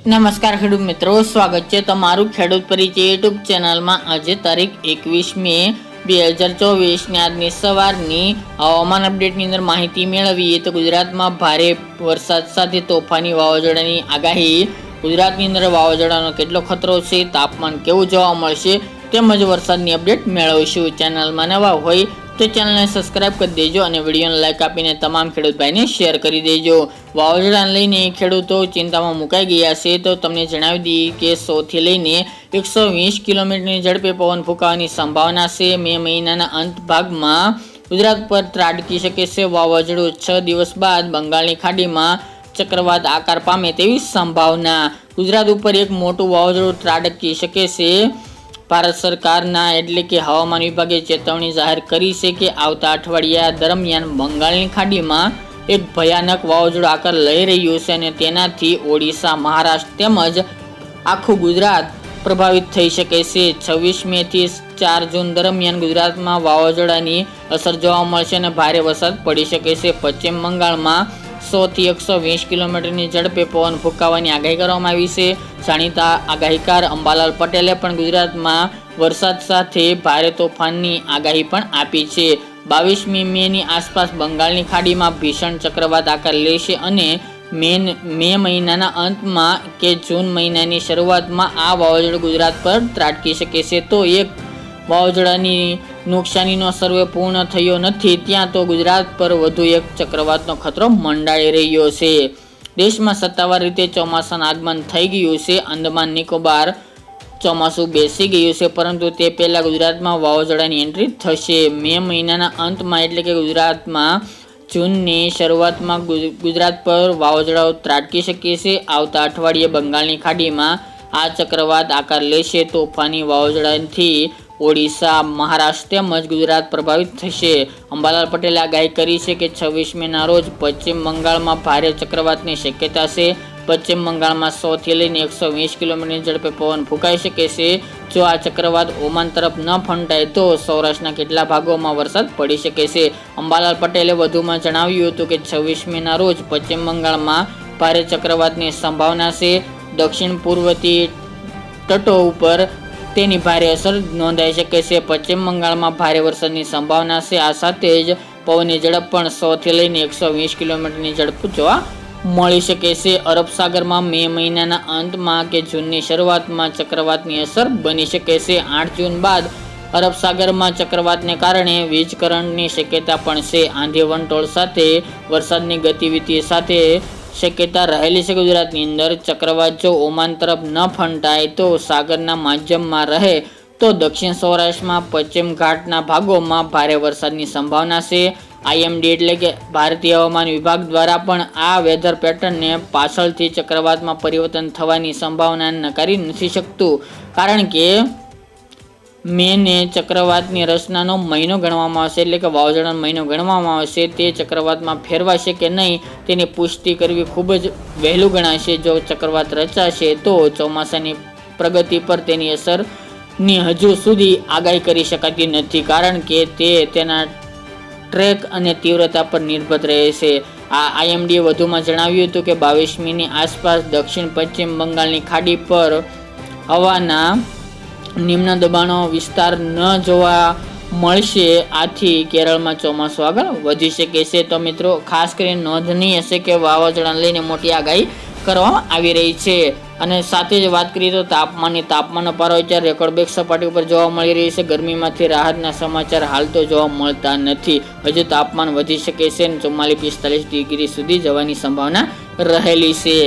નમસ્કાર ખેડૂત મિત્રો, સ્વાગત છે તમારું ખેડૂત પરિચય યુટ્યુબ ચેનલમાં। આજે તારીખ 21 મે 2024 ની આજની સવારની હવામાન અપડેટની અંદર માહિતી મેળવીએ તો ગુજરાતમાં ભારે વરસાદ સાથે તોફાની વાવાઝોડાની આગાહી। ગુજરાતની અંદર વાવાઝોડાનો કેટલો ખતરો છે, તાપમાન કેવું જોવા મળશે તેમજ વરસાદની અપડેટ મેળવીશું। ચેનલમાં નવા હોય તો ચેનલને સબસ્ક્રાઇબ કરી દેજો અને વિડીયોને લાઇક આપીને તમામ ખેડૂત ભાઈને શેર કરી દેજો। વાવાઝોડાને લઈને ખેડૂતો ચિંતામાં મુકાઈ ગયા છે તો તમને જણાવી દઈએ કે 100 થી લઈને 120 કિલોમીટરની ઝડપે પવન ફૂંકાવાની સંભાવના છે। મે મહિનાના અંત ભાગમાં ગુજરાત પર ત્રાટકી શકે છે વાવાઝોડું। 6 દિવસ બાદ બંગાળની ખાડીમાં ચક્રવાત આકાર પામે તેવી સંભાવના। ગુજરાત ઉપર એક મોટું વાવાઝોડું ત્રાટકી શકે છે। ભારત સરકારના એટલે કે હવામાન વિભાગે ચેતવણી જાહેર કરી છે કે આવતા અઠવાડિયા દરમિયાન બંગાળની ખાડીમાં એક ભયાનક વાવાઝોડું આકાર લઈ રહ્યું છે અને તેનાથી ઓડિશા, મહારાષ્ટ્ર તેમજ આખું ગુજરાત પ્રભાવિત થઈ શકે છે। 26 મે થી 4 જૂન દરમિયાન ગુજરાતમાં વાવાઝોડાની અસર જોવા મળશે અને ભારે વરસાદ પડી શકે છે। પશ્ચિમ બંગાળમાં 100 થી 120 કિલોમીટરની ઝડપે પવન ફૂંકાવાની આગાહી કરવામાં આવી છે। જાણીતા આગાહીકાર અંબાલાલ પટેલે પણ ગુજરાતમાં વરસાદ સાથે ભારે તોફાનની આગાહી પણ આપી છે। 22મી મેની આસપાસ બંગાળની ખાડીમાં ભીષણ ચક્રવાત આકાર લેશે અને મે મહિનાના અંતમાં કે જૂન મહિનાની શરૂઆતમાં આ વાવાઝોડું ગુજરાત પર ત્રાટકી શકે છે। તો એક વાવાઝોડાની નુકસાનીનો સર્વે પૂર્ણ થયો નથી ત્યાં તો ગુજરાત પર વધુ એક ચક્રવાતનો ખતરો મંડાઈ રહ્યો છે। દેશમાં સત્તાવાર રીતે ચોમાસાનું આગમન થઈ ગયું છે। અંદમાન નિકોબાર ચોમાસું બેસી ગયું છે પરંતુ તે પહેલા ગુજરાતમાં વાવાઝોડાની એન્ટ્રી થશે। મે મહિનાના અંતમાં એટલે કે ગુજરાતમાં જૂનની શરૂઆતમાં ગુજરાત પર વાવાઝોડાઓ ત્રાટકી શકે છે। આવતા અઠવાડિયે બંગાળની ખાડીમાં આ ચક્રવાત આકાર લેશે। તોફાની વાવાઝોડાથી ઓડિશા, મહારાષ્ટ્ર તેમજ ગુજરાત પ્રભાવિત થશે। અંબાલાલ પટેલે આગાહી કરી છે કે 26 મેના રોજ પશ્ચિમ બંગાળમાં ભારે ચક્રવાતની શક્યતા છે। પશ્ચિમ બંગાળમાં 100 થી લઈને 120 કિલોમીટરની ઝડપે પવન ફૂંકાઈ શકે છે। જો આ ચક્રવાત ઓમાન તરફ ન ફંટાય તો સૌરાષ્ટ્રના કેટલા ભાગોમાં વરસાદ પડી શકે છે। અંબાલાલ પટેલે વધુમાં જણાવ્યું હતું કે 26 મેના રોજ પશ્ચિમ બંગાળમાં ભારે ચક્રવાતની સંભાવના છે। દક્ષિણ પૂર્વથી તટો ઉપર તેની ભારે અસર નોંધાઈ શકે છે। પશ્ચિમ બંગાળમાં ભારે વરસાદની સંભાવના છે। આ સાથે જ પવનની ઝડપ પણ 100 થી લઈને 120 કિલોમીટરની ઝડપ જોવા મળી શકે છે। અરબ સાગરમાં મે મહિનાના અંતમાં કે જૂનની શરૂઆતમાં ચક્રવાતની અસર બની શકે છે। 8 જૂન બાદ અરબ સાગરમાં ચક્રવાતને કારણે વીજ કરંટની શક્યતા પણ છે। આંધી વંટોળ સાથે વરસાદની ગતિવિધિ સાથે શક્યતા રહેલી છે। ગુજરાતની અંદર ચક્રવાત જો ઓમાન તરફ ન ફંટાય તો સાગરના માધ્યમમાં રહે તો દક્ષિણ સૌરાષ્ટ્રમાં પશ્ચિમ ઘાટના ભાગોમાં ભારે વરસાદની સંભાવના છે। IMD એટલે કે ભારતીય હવામાન વિભાગ દ્વારા પણ આ વેધર પેટર્નને પાછળથી ચક્રવાતમાં પરિવર્તન થવાની સંભાવના નકારી નથી શકતું કારણ કે મેને ચક્રવાતની રચનાનો મહિનો ગણવામાં આવશે એટલે કે વાવાઝોડાનો મહિનો ગણવામાં આવશે। તે ચક્રવાતમાં ફેરવાશે કે નહીં તેની પુષ્ટિ કરવી ખૂબ જ વહેલું ગણાશે। જો ચક્રવાત રચાશે તો ચોમાસાની પ્રગતિ પર તેની અસરની હજુ સુધી આગાહી કરી શકાતી નથી કારણ કે તે તેના ટ્રેક અને તીવ્રતા પર નિર્ભર રહે છે। આ IMD વધુમાં જણાવ્યું હતું કે 22મીની આસપાસ દક્ષિણ પશ્ચિમ બંગાળની ખાડી પર હવાના નિમ્ન દબાણો વિસ્તાર ન જોવા મળશે। આથી કેરળમાં ચોમાસું આગળ વધી શકે છે। તો મિત્રો ખાસ કરીને નોંધનીય હશે કે વાવાઝોડાને લઈને મોટી આગાહી કરવામાં આવી રહી છે। અને સાથે જ વાત કરીએ તો તાપમાનનો પારો અત્યારે રેકોર્ડ બ્રેક સપાટી ઉપર જોવા મળી રહી છે। ગરમીમાંથી રાહતના સમાચાર હાલ તો જોવા મળતા નથી। હજુ તાપમાન વધી શકે છે અને 44-45 ડિગ્રી સુધી જવાની સંભાવના રહેલી છે।